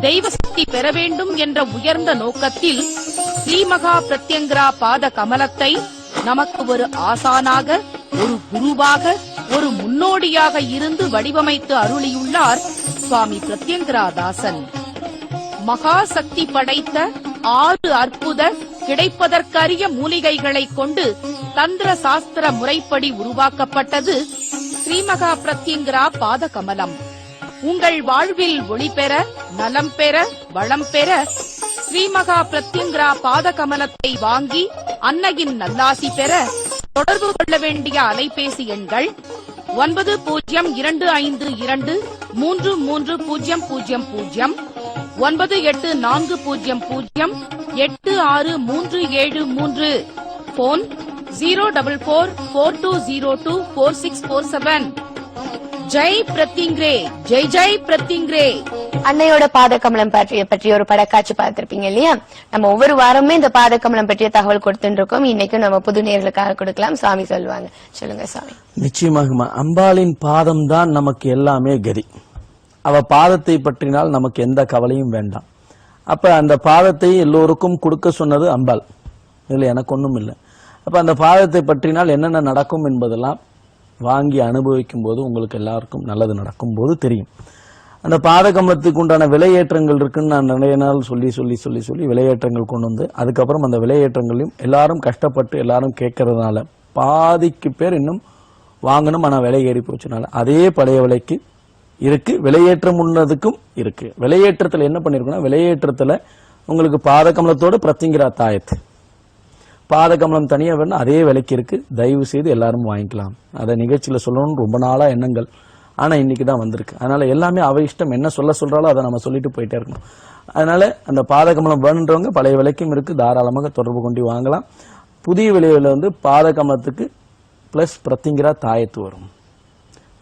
[SPEAKER 4] தெய்வ சக்தி பெற வேண்டும் என்ற உயர்ந்த நோக்கத்தில் ஸ்ரீமகா பிரத்யங்கிரா பாத கமலத்தை நமக்கு ஒரு ஆசானாக, ஒரு குருவாக, ஒரு முன்னோடியாக இருந்து வடிவமைத்து அருளியுள்ளார் சுவாமி பிரத்யங்கிரா தாசன். மகா சக்தி படைத்த 6 அற்புத கிடைப்பதற்கரிய மூலிகைகளை கொண்டு தந்திர சாஸ்திர முறைப்படி உருவாக்கப்பட்டது ஸ்ரீமகா பிரத்யங்கிரா பாத கமலம். உங்கள் வாழ்வில் ஒளி பெற, நலம் பெற, வளம் பெற ஸ்ரீமகா பிரத்யங்கிரா பாத கமலத்தை வாங்கி அன்னையின் நல்லாசி பெற தொடர்பு கொள்ள வேண்டிய அலைபேசி எண்கள் 9052233000, 9840086373, போன் 04442024647. ஜெய் பிரத்யங்கிரே, ஜெய் ஜெய் பிரத்யங்கிரே.
[SPEAKER 2] அன்னையோட பாதகமலம் பற்றிய ஒரு படக்காட்சி பார்த்திருப்பீங்க இல்லையா? நம்ம ஒவ்வொரு வாரமே இந்த பாதகமலம் பற்றிய தகவல் கொடுத்துட்டு இருக்கோம். இன்னைக்கும் நம்ம புது நேர்களுக்காக கொடுக்கலாம். சாமி சொல்லுவாங்க. சொல்லுங்க சாமி.
[SPEAKER 3] நிச்சயமாக அம்பாளின் பாதம் தான் நமக்கு எல்லாமே கதி. அவ பாதத்தை பற்றினால் நமக்கு எந்த கவலையும் வேண்டாம். அப்ப அந்த பாதத்தை எல்லோருக்கும் கொடுக்க சொன்னது அம்பாள். இதுல எனக்கு ஒண்ணும் இல்லை. அப்ப அந்த பாதத்தை பற்றினால் என்னென்ன நடக்கும் என்பதெல்லாம் வாங்கி அனுபவிக்கும் போது உங்களுக்கு எல்லாருக்கும் நல்லது நடக்கும் போது தெரியும். அந்த பாதகமலத்துக்கு உண்டான விலையேற்றங்கள் இருக்குன்னு நான் நிறைய நாள் சொல்லி விலையேற்றங்கள் கொண்டு வந்து, அதுக்கப்புறம் அந்த விலையேற்றங்களையும் எல்லாரும் கஷ்டப்பட்டு எல்லாரும் கேட்கறதுனால பாதிக்கு பேர் இன்னும் வாங்கணும். ஆனா விலை ஏறி போச்சுனால அதே பழைய விலைக்கு இருக்கு. விலையேற்றம் உள்ளதுக்கும் இருக்கு. விலையேற்றத்துல என்ன பண்ணிருக்குன்னா, விலையேற்றத்துல உங்களுக்கு பாதகமலத்தோட பிரத்யங்கிரா தாயத்து பாதகமலம் தனியா வேணும், அதே விலைக்கு இருக்கு. தயவு செய்து எல்லாரும் வாங்கிக்கலாம். அதை நிகழ்ச்சியில சொல்லணும்னு ரொம்ப நாளா எண்ணங்கள். ஆனா இன்னைக்கு தான் வந்திருக்கு. அதனால எல்லாமே அவ இஷ்டம், என்ன சொல்றாளோ அதை நம்ம சொல்லிட்டு போயிட்டே இருக்கணும். அதனால அந்த பாதகமலம் வேணுன்றவங்க பழைய விலைக்கும் இருக்கு, தாராளமாக தொடர்பு கொண்டு வாங்கலாம். புதிய விலையில பாதகமலத்துக்கு பிளஸ் பிரத்யங்கிரா தாயத்து வரும்.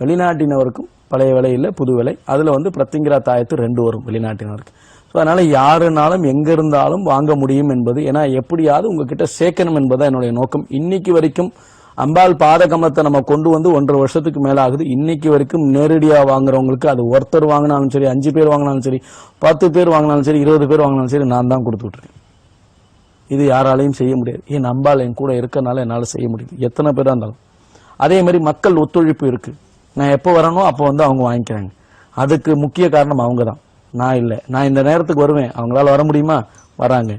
[SPEAKER 3] வெளிநாட்டினவருக்கும் பழைய விலை இல்லை, புது விலை. அதுல வந்து பிரத்திங்கிரா தாயத்து 2 வரும் வெளிநாட்டினருக்கு. ஸோ அதனால யாருனாலும் எங்க இருந்தாலும் வாங்க முடியும் என்பது, ஏன்னா எப்படியாவது உங்ககிட்ட சேர்க்கணும் என்பதுதான் என்னுடைய நோக்கம். இன்னைக்கு வரைக்கும் அம்பாள் பாத கமலத்தை நம்ம கொண்டு வந்து 1.5 வருஷத்துக்கு மேல ஆகுது. இன்னைக்கு வரைக்கும் நேரடியா வாங்குறவங்களுக்கு, அது ஒருத்தர் வாங்கினாலும் சரி, 5 பேர் வாங்கினாலும் சரி, 10 பேர் வாங்கினாலும் சரி, 20 பேர் வாங்கினாலும் சரி, நான் தான் கொடுத்துட்டு இருக்கேன். இது யாராலையும் செய்ய முடியாது. ஏன் அம்பாள் என் கூட இருக்கனால என்னால செய்ய முடியுது. எத்தனை பேரா இருந்தாலும். அதே மாதிரி மக்கள் ஒத்துழைப்பு இருக்கு. நான் எப்போ வரணும் அப்போ வந்து அவங்க வாங்கிக்கிறாங்க. அதுக்கு முக்கிய காரணம் அவங்க தான், நான் இல்லை. நான் இந்த நேரத்துக்கு வருவேன், அவங்களால வர முடியுமா, வராங்க.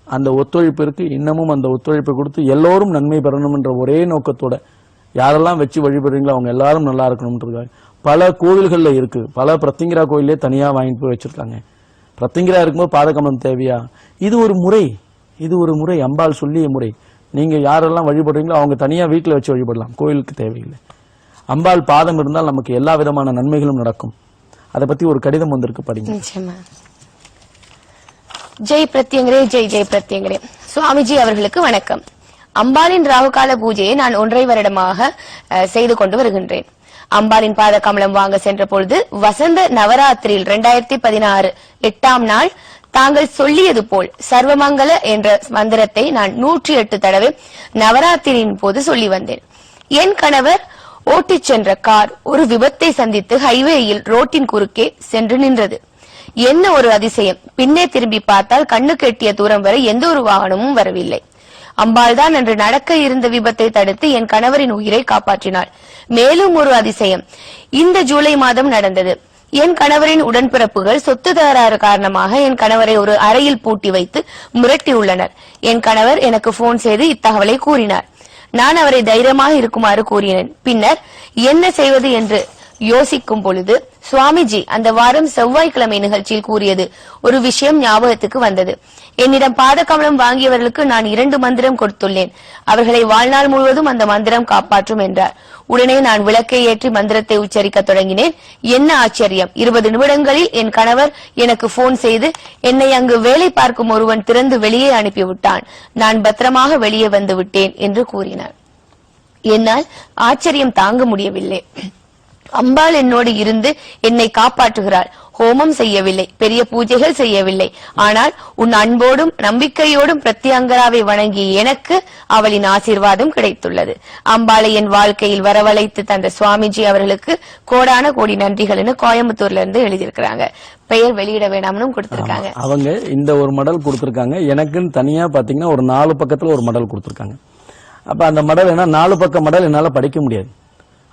[SPEAKER 3] அந்த ஒத்துழைப்பு இருக்கு. இன்னமும் அந்த ஒத்துழைப்பை கொடுத்து எல்லோரும் நன்மை பெறணும் என்ற ஒரே நோக்கத்தோட யாரெல்லாம் வச்சு வழிபடுறீங்களோ அவங்க எல்லாரும் நல்லா இருக்கணும்ன்றதுக்காக பல கோவில்கள்ல இருக்கு. பல பிரத்திங்கிரா கோயிலே தனியா வாங்கிட்டு போய் வச்சிருக்காங்க. பிரத்திங்கிரா இருக்கும்போது பாதகமலம் தேவையா? இது ஒரு முறை, இது ஒரு முறை, அம்பாள் சொல்லிய முறை. நீங்க யாரெல்லாம் வழிபடுறீங்களோ அவங்க தனியா வீட்டுல வச்சு வழிபடலாம், கோயிலுக்கு தேவையில்லை. அம்பாள் பாதம் இருந்தால் நமக்கு எல்லா விதமான நன்மைகளும் நடக்கும். அதை பத்தி ஒரு கடிதம் வந்திருக்கு, படிங்க.
[SPEAKER 2] ஜெய் பிரத்யங்கரே, ஜெய் ஜெய் பிரத்யங்கரே. சுவாமிஜி அவர்களுக்கு வணக்கம். அம்பாளின் ராகுகால பூஜையை நான் 1.5 வருடமாக செய்து கொண்டு வருகின்றேன். அம்பாளின் பாத கமலம் வாங்க சென்ற பொழுது வசந்த நவராத்திரியில் 2016 8ஆம் நாள் தாங்கள் சொல்லியது போல் சர்வமங்கல என்ற மந்திரத்தை நான் 108 தடவை நவராத்திரியின் போது சொல்லி வந்தேன். என் கணவர் ஓட்டிச் சென்ற கார் ஒரு விபத்தை சந்தித்து ஹைவேயில் ரோட்டின் குறுக்கே சென்று நின்றது. என்ன ஒரு அதிசயம்! பின்னே திரும்பி பார்த்தால் கண்ணுக்கு எட்டிய தூரம் வரை எந்த ஒரு வாகனமும் வரவில்லை. அம்பாள் தான் அன்று நடக்க இருந்த விபத்தை தடுத்து என் கணவரின் உயிரை காப்பாற்றினாள். மேலும் ஒரு அதிசயம் இந்த ஜூலை மாதம் நடந்தது. என் கணவரின் உடன்பிறப்புகள் சொத்து தகராறு காரணமாக என் கணவரை ஒரு அறையில் பூட்டி வைத்து மிரட்டியுள்ளனர். என் கணவர் எனக்கு போன் செய்து இத்தகவலை கூறினார். நான் அவரை தைரியமாக இருக்குமாறு கூறினேன். பின்னர் என்ன செய்வது என்று யோசிக்கும் பொழுது சுவாமிஜி அந்த வாரம் செவ்வாய்க்கிழமை நிகழ்ச்சியில் கூறியது ஒரு விஷயம் ஞாபகத்துக்கு வந்தது. என்னிடம் பாதகமலம் வாங்கியவர்களுக்கு நான் 2 மந்திரம் கொடுத்துள்ளேன். அவர்களை வாழ்நாள் முழுவதும் அந்த மந்திரம் காப்பாற்றும் என்றார். உடனே நான் விளக்கை ஏற்றி மந்திரத்தை உச்சரிக்க தொடங்கினேன். என்ன ஆச்சரியம்! 20 நிமிடங்களில் என் கணவர் எனக்கு போன் செய்து என்னை அங்கு வேலை பார்க்கும் ஒருவன் திறந்து வெளியே அனுப்பிவிட்டான். நான் பத்திரமாக வெளியே வந்து விட்டேன் என்று கூறினார். என்னால் ஆச்சரியம் தாங்க முடியவில்லை. அம்பாள் என்னோடு இருந்து என்னை காப்பாற்றுகிறாள். ஹோமம் செய்யவில்லை, பெரிய பூஜைகள் செய்யவில்லை. ஆனால் உன் அன்போடும் நம்பிக்கையோடும் பிரத்யங்கராவை வணங்கி எனக்கு அவளின் ஆசீர்வாதம் கிடைத்துள்ளது. அம்பாளை என் வாழ்க்கையில் வரவழைத்து தந்த சுவாமிஜி அவர்களுக்கு கோடான கோடி நன்றிகள்னு கோயம்புத்தூர்ல இருந்து எழுதியிருக்கிறாங்க. பெயர் வெளியிட வேண்டாம்னு கொடுத்திருக்காங்க.
[SPEAKER 3] அவங்க இந்த ஒரு மடல் கொடுத்திருக்காங்க. எனக்குன்னு தனியா பாத்தீங்கன்னா ஒரு 4 பக்கத்துல ஒரு மடல் கொடுத்திருக்காங்க. அப்ப அந்த மடல் என்ன 4 பக்க மடல் என்னால படிக்க முடியாது.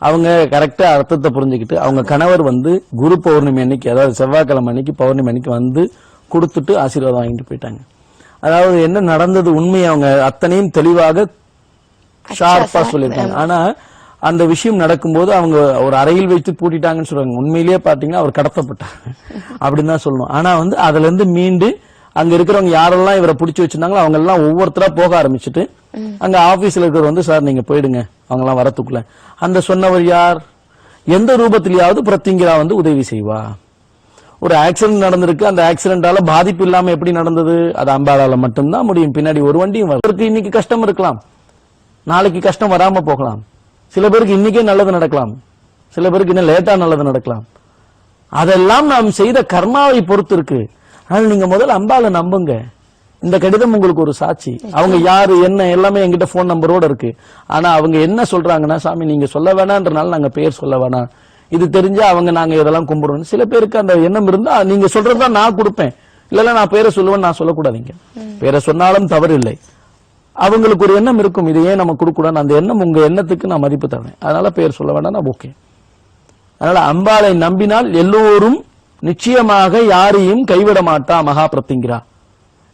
[SPEAKER 3] அவங்க கரெக்டா அர்த்தத்தை புரிஞ்சுக்கிட்டு அவங்க கணவர் வந்து குரு பௌர்ணமி அன்னைக்கு, அதாவது செவ்வாய்க்கிழமை அன்னைக்கு பௌர்ணமி அன்னைக்கு வந்து கொடுத்துட்டு ஆசீர்வாதம் வாங்கிட்டு போயிட்டாங்க. அதாவது என்ன நடந்தது உண்மையை அவங்க அத்தனையும் தெளிவாக ஷார்ப்பா சொல்லியிருக்காங்க. ஆனா அந்த விஷயம் நடக்கும்போது அவங்க ஒரு அறையில் வைத்து பூட்டிட்டாங்கன்னு சொல்றாங்க. உண்மையிலேயே பாத்தீங்கன்னா அவர் கடத்தப்பட்டாங்க அப்படின்னு தான் சொல்லணும். ஆனா வந்து அதுல இருந்து மீண்டு அங்க இருக்கிறவங்க யாரெல்லாம் இவரை பிடிச்சி வச்சிருந்தாங்களோ அவங்க எல்லாம் ஒவ்வொருத்தரா போக ஆரம்பிச்சுட்டு அங்க ஆபீஸ்ல இருக்கிறவர் வந்து சார் நீங்க போயிடுங்க அவங்க எல்லாம் வரத்துக்குள்ள. அந்த சொன்னவர் யார்? எந்த ரூபத்திலேயாவது பிரத்திங்கிரா வந்து உதவி செய்வா. ஒரு ஆக்சிடென்ட் நடந்திருக்கு, அந்த ஆக்சிடென்டால பாதிப்பு இல்லாம எப்படி நடந்தது? அது அம்பாளால மட்டும்தான் முடியும். பின்னாடி ஒரு வண்டியும் வரும். இன்னைக்கு கஷ்டம் இருக்கலாம், நாளைக்கு கஷ்டம் வராம போகலாம். சில பேருக்கு இன்னைக்கே நல்லது நடக்கலாம், சில பேருக்கு இன்னும் லேட்டா நல்லது நடக்கலாம். அதெல்லாம் நாம் செய்த கர்மாவை பொறுத்து இருக்கு. அதனால நீங்க முதல்ல அம்பாளை நம்புங்க. இந்த கடிதம் உங்களுக்கு ஒரு சாட்சி. அவங்க யாரு என்ன எல்லாமே என்கிட்ட போன் நம்பரோட இருக்கு. ஆனா அவங்க என்ன சொல்றாங்கன்னா, சாமி நீங்க சொல்ல வேணான்றனால நாங்க பேர் சொல்ல வேணாம், இது தெரிஞ்சா அவங்க நாங்க இதெல்லாம் கும்பிடுறோம். சில பேருக்கு அந்த எண்ணம் இருந்தா நீங்க சொல்றதுதான் நான் கொடுப்பேன், இல்ல நான் பேரை சொல்லுவேன், நான் சொல்லக்கூடாதீங்க. பேரை சொன்னாலும் தவறு இல்லை. அவங்களுக்கு ஒரு எண்ணம் இருக்கும், இது ஏன் நம்ம கொடுக்கூடாது. அந்த எண்ணம் உங்க எண்ணத்துக்கு நான் மதிப்பு தரேன், அதனால பேர் சொல்ல வேண்டாம், ஓகே. அதனால அம்பாளை நம்பினால் எல்லோரும் நிச்சயமாக யாரையும் கைவிட மாட்டா மகா பிரத்திங்கிரா.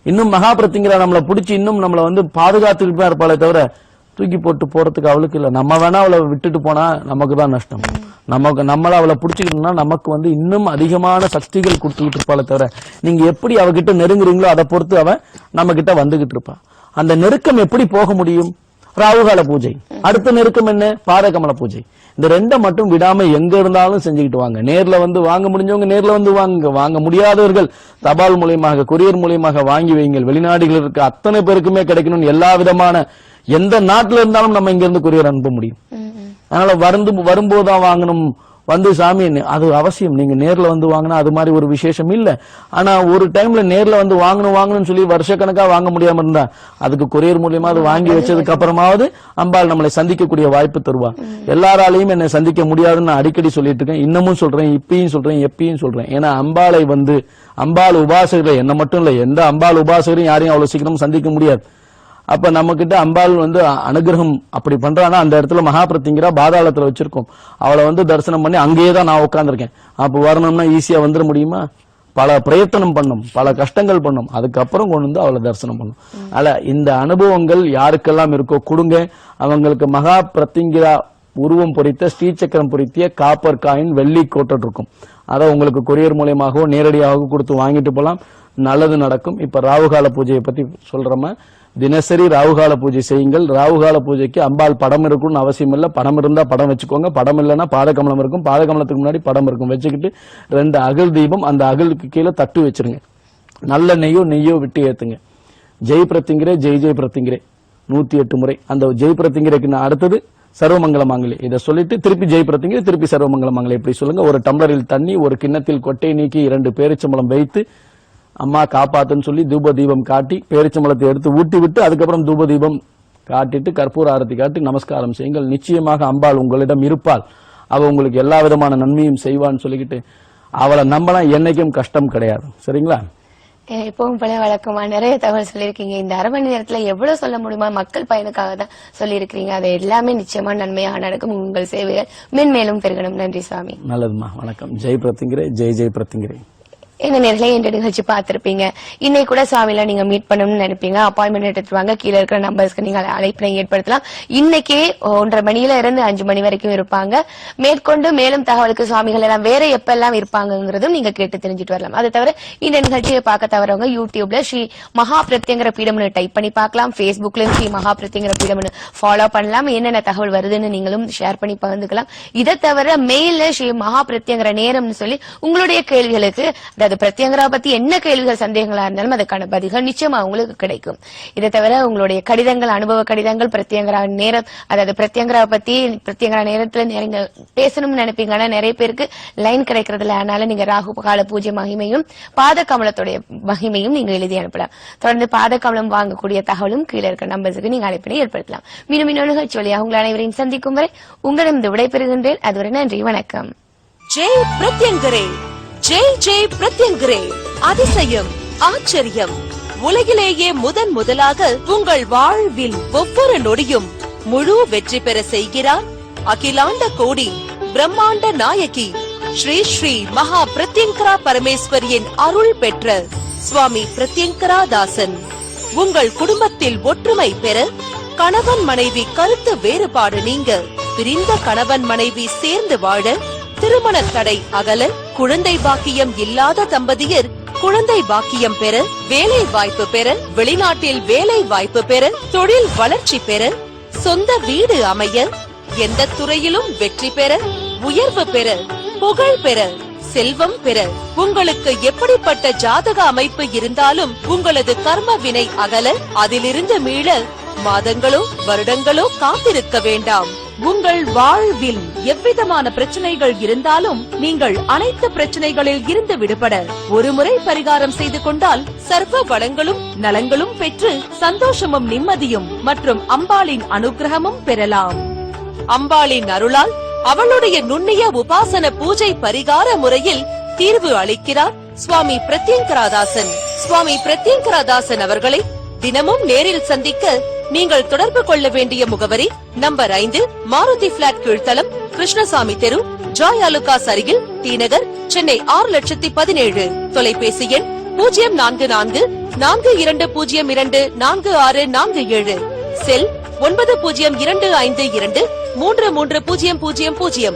[SPEAKER 3] இன்னும் மகா பிரத்திங்கிரா நம்மளை பிடிச்சி இன்னும் நம்மளை வந்து பாதுகாத்துக்கிட்டு தான் இருப்பாளே தவிர தூக்கி போட்டு போறதுக்கு அவளுக்கு இல்ல. நம்ம வேணா அவளை விட்டுட்டு போனா நமக்கு தான் நஷ்டம். நம்மள அவளை பிடிச்சிக்கிட்டோம்னா நமக்கு வந்து இன்னும் அதிகமான சக்திகள் கொடுத்துக்கிட்டு இருப்பாளே தவிர நீங்க எப்படி அவகிட்ட நெருங்குறீங்களோ அதை பொறுத்து அவன் நம்ம கிட்ட வந்துகிட்டு இருப்பா. அந்த நெருக்கம் எப்படி போக முடியும்? ராகுகால பூஜை. அடுத்த நெருக்கம் என்ன? பாதகமல பூஜை. இந்த 2 மட்டும் விடாம எங்க இருந்தாலும் செஞ்சுக்கிட்டு வாங்க. நேர்ல வந்து வாங்க முடிஞ்சவங்க நேர்ல வந்து வாங்க முடியாதவர்கள் தபால் மூலியமாக கொரியர் மூலியமாக வாங்கி வைங்கள். வெளிநாடுகள் இருக்க அத்தனை பேருக்குமே கிடைக்கணும். எல்லா விதமான எந்த நாட்டுல இருந்தாலும் நம்ம இங்க இருந்து கொரியர் அனுப்ப முடியும். அதனால வரும்போதுதான் வாங்கணும், வந்து சாமி அது அவசியம். நீங்க நேர்ல வந்து வாங்கினா அது மாதிரி ஒரு விசேஷம் இல்ல. ஆனா ஒரு டைம்ல நேர்ல வந்து வாங்கணும்னு சொல்லி வருஷக்கணக்கா வாங்க முடியாம இருந்தா அதுக்கு கொரியர் மூலியமா அது வாங்கி வச்சதுக்கு அப்புறமாவது அம்பாள் நம்மளை சந்திக்கக்கூடிய வாய்ப்பு தருவா. எல்லாராலையும் என்னை சந்திக்க முடியாதுன்னு நான் அடிக்கடி சொல்லிட்டு இருக்கேன். இன்னமும் சொல்றேன், இப்பயும் சொல்றேன், எப்பயும் சொல்றேன். ஏன்னா அம்பாளை வந்து அம்பாள் உபாசகர்கள் என்ன மட்டும் இல்ல, எந்த அம்பாள் உபாசகரையும் யாரையும் அவ்வளவு சீக்கிரம் சந்திக்க முடியாது. அப்ப நம்ம கிட்ட அம்பாள் வந்து அனுகிரகம் அப்படி பண்றானா அந்த இடத்துல மகாபிரத்திங்கரா பாதாளத்துல வச்சிருக்கோம். அவளை வந்து தரிசனம் பண்ணி அங்கேயே தான் நான் உட்காந்துருக்கேன். அப்ப வரணும்னா ஈஸியா வந்துட முடியுமா? பல பிரயத்தனம் பண்ணும், பல கஷ்டங்கள் பண்ணும், அதுக்கப்புறம் கொண்டு வந்து அவளை தரிசனம் பண்ணும். அல்ல இந்த அனுபவங்கள் யாருக்கெல்லாம் இருக்கோ கொடுங்க. அவங்களுக்கு மகா பிரத்திங்கிரா உருவம் பொறித்த ஸ்ரீசக்கரம் பொறித்திய காப்பர் காயின் வெள்ளி கோட்டட் இருக்கும். அதை உங்களுக்கு கொரியர் மூலியமாகவோ நேரடியாக கொடுத்து வாங்கிட்டு போலாம். நல்லது நடக்கும். இப்ப ராவுகால பூஜையை பத்தி சொல்றோமா, தினசரி ராவுகால பூஜை செய்யுங்கள். ராவுகால பூஜைக்கு அம்பாள் படம் இருக்கும்னு அவசியம் இல்லை. படம் இருந்தா படம் வச்சுக்கோங்க, படம் இல்லைன்னா பாதகமலம் இருக்கும், பாதகமலத்துக்கு முன்னாடி படம் இருக்கும். வச்சுக்கிட்டு 2 அகல் தீபம், அந்த அகலுக்கு கீழே தட்டு வச்சிருங்க. நல்ல நெய்யோ விட்டு ஏத்துங்க. ஜெய் பிரத்திங்கிரே ஜெய் ஜெய் பிரத்திங்கிரே 108 முறை. அந்த ஜெய் பிரத்திங்கிரேக்கு அடுத்தது சர்வமங்கல மாங்கலி. இதை சொல்லிட்டு திருப்பி ஜெய் பிரத்திங்கிரே, திருப்பி சர்வமங்கல மாங்கலி. இப்படி சொல்லுங்க. ஒரு டம்ளரில் தண்ணி, ஒரு கிண்ணத்தில் கொட்டை நீக்கி 2 பேரிச்சம்பழம் வைத்து அம்மா காப்பாத்துன்னு சொல்லி தூப தீபம் காட்டி பேரிச்சம்பழத்தை எடுத்து ஊட்டி விட்டு அதுக்கப்புறம் தூப தீபம் காட்டிட்டு கற்பூர ஆரத்தி காட்டி நமஸ்காரம் செய்யுங்கள். நிச்சயமாக அம்பாள் உங்களிடம் இருப்பாள். அவ உங்களுக்கு எல்லா விதமான நன்மையும் செய்வான்னு சொல்லிக்கிட்டு அவளை நம்பலாம். என்னைக்கும் கஷ்டம் கிடையாது. சரிங்களா?
[SPEAKER 2] எப்பவும் போல வழக்கமா நிறைய தகவல் சொல்லியிருக்கீங்க. இந்த அரை மணி நேரத்துல எவ்வளவு சொல்ல முடியுமா மக்கள் பயனுக்காக தான் சொல்லியிருக்கிறீங்க. அது எல்லாமே நிச்சயமா நன்மையாக நடக்கும். உங்கள் சேவைகள் மென்மேலும் பெருகணும். நன்றி சுவாமி.
[SPEAKER 3] நல்லதுமா, வணக்கம். ஜெய் பிரத்திங்கிரே ஜெய் ஜெய் பிரத்திங்கிரே.
[SPEAKER 2] என்ன நேரத்துல என்ற நிகழ்ச்சி பார்த்திருப்பீங்க. இன்னைக்கு கூட சுவாமியில நீங்க மீட் பண்ணணும்னு நினைப்பீங்க. அப்பாயின்மெண்ட் எடுத்துவாங்க. கீழே இருக்கிற நம்பர்ஸ்க்கு நீங்க அழைப்பினை ஏற்படுத்தலாம். இன்னைக்கே 1:30 மணியில இருந்து 5 மணி வரைக்கும் இருப்பாங்க. மேற்கொண்டு மேலும் தகவலுக்கு சுவாமிகள் எல்லாம் வேற எப்பெல்லாம் இருப்பாங்கிறதும் நீங்க கேட்டு தெரிஞ்சுட்டு வரலாம். அது தவிர இந்த நிகழ்ச்சியை பார்க்க தவறவங்க யூடியூப்ல ஸ்ரீ மகா பிரத்யங்கர பீடம்னு டைப் பண்ணி பார்க்கலாம். பேஸ்புக்லயும் ஸ்ரீ மகா பிரத்யங்கர பீடம்னு ஃபாலோ பண்ணலாம். என்னென்ன தகவல் வருதுன்னு நீங்களும் ஷேர் பண்ணி பகிர்ந்துக்கலாம். இதை தவிர மெயில்ல ஸ்ரீ மகா பிரத்யங்கர நேரம்னு சொல்லி உங்களுடைய கேள்விகளுக்கு, அதாவது பிரத்யங்கரா பத்தி என்ன கேள்விகள் சந்தேகங்களா இருந்தாலும் அதுக்கான பதில்கள் நிச்சயமா உங்களுக்கு கிடைக்கும். இதை தவிர உங்களுடைய கடிதங்கள், அனுபவ கடிதங்கள், பிரத்யங்கரா நேரம், அதாவது பிரத்யங்கரா பத்தி பிரத்யங்கரா நேரத்துல நீங்க பேசணும்னு நினைப்பீங்க. ஆனா நிறைய பேருக்கு லைன் கிடைக்கிறதுல, அதனால நீங்க ராகு கால பூஜை மகிமையும் பாத கமலத்துடைய மகிமையும் நீங்க எழுதி அனுப்பலாம். தொடர்ந்து பாத கமலம் வாங்கக்கூடிய தகவலும் கீழே இருக்கிற நம்பர்ஸுக்கு நீங்க அழைப்பினை ஏற்படுத்தலாம். மீண்டும் இன்னொரு நிகழ்ச்சி வழியாக உங்கள் அனைவரையும் சந்திக்கும் வரை உங்களிடம் விடைபெறுகின்றேன். அதுவரை நன்றி, வணக்கம்.
[SPEAKER 5] ஜெய் பிரத்யங்கரே ஜெய் ஜெய் பிரத்யங்கரே. அதிசயம், ஆச்சரியம், உலகிலேயே முதலாக உங்கள் வாழ்வில் ஒவ்வொரு நொடியும் முழு வெற்றி பெற செய்கிறார் அகிலாண்ட கோடி பிரம்மாண்ட நாயகி ஸ்ரீ ஸ்ரீ மகா பிரத்யங்கரா பரமேஸ்வரியின் அருள் பெற்ற சுவாமி பிரத்யங்கரா தாசன். உங்கள் குடும்பத்தில் ஒற்றுமை பெற, கணவன் மனைவி கருத்து வேறுபாடு நீங்க, பிரிந்த கணவன் மனைவி சேர்ந்து வாழ, திருமண தடை அகல, குழந்தை பாக்கியம் இல்லாத தம்பதியர் குழந்தை பாக்கியம் பெற, வேலை வாய்ப்பு பெற, வெளிநாட்டில் வேலை வாய்ப்பு பெற, தொழில் வளர்ச்சி பெற, சொந்த வீடு அமைய, எந்த துறையிலும் வெற்றி பெற, உயர்வு பெற, புகழ் பெற, செல்வம் பெற, உங்களுக்கு எப்படிப்பட்ட ஜாதக அமைப்பு இருந்தாலும் உங்களது கர்ம வினை அகல, அதிலிருந்து மீள மாதங்களோ வருடங்களோ காத்திருக்க வேண்டாம். உங்கள் வாழ்வில் எவ்விதமான பிரச்சனைகள் இருந்தாலும் நீங்கள் அனைத்து பிரச்சனைகளில் இருந்து விடுபட ஒருமுறை பரிகாரம் செய்து கொண்டால் சர்வ வளங்களும் நலங்களும் பெற்று சந்தோஷமும் நிம்மதியும் மற்றும் அம்பாளின் அனுகிரகமும் பெறலாம். அம்பாளின் அருளால் அவளுடைய நுண்ணிய உபாசன பூஜை பரிகார முறையில் தீர்வு அளிக்கிறார் சுவாமி பிரத்யங்கராதாசன். சுவாமி பிரத்யங்கராதாசன் அவர்களை தினமும் நேரில் சந்திக்க நீங்கள் தொடர்பு கொள்ள வேண்டிய முகவரி நம்பர் 5, மாருதி பிளாட் கீழ்த்தளம், கிருஷ்ணசாமி தெரு, ஜாய் அலுகாஸ் அருகில், டி நகர், சென்னை 6,17,000. தொலைபேசி எண் 0444202447, செல் 9025233000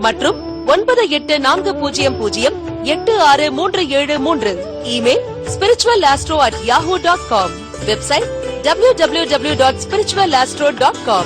[SPEAKER 5] மற்றும் 9840086373. Email spiritualastro@yahoo.com. Website www.spiritualastro.com.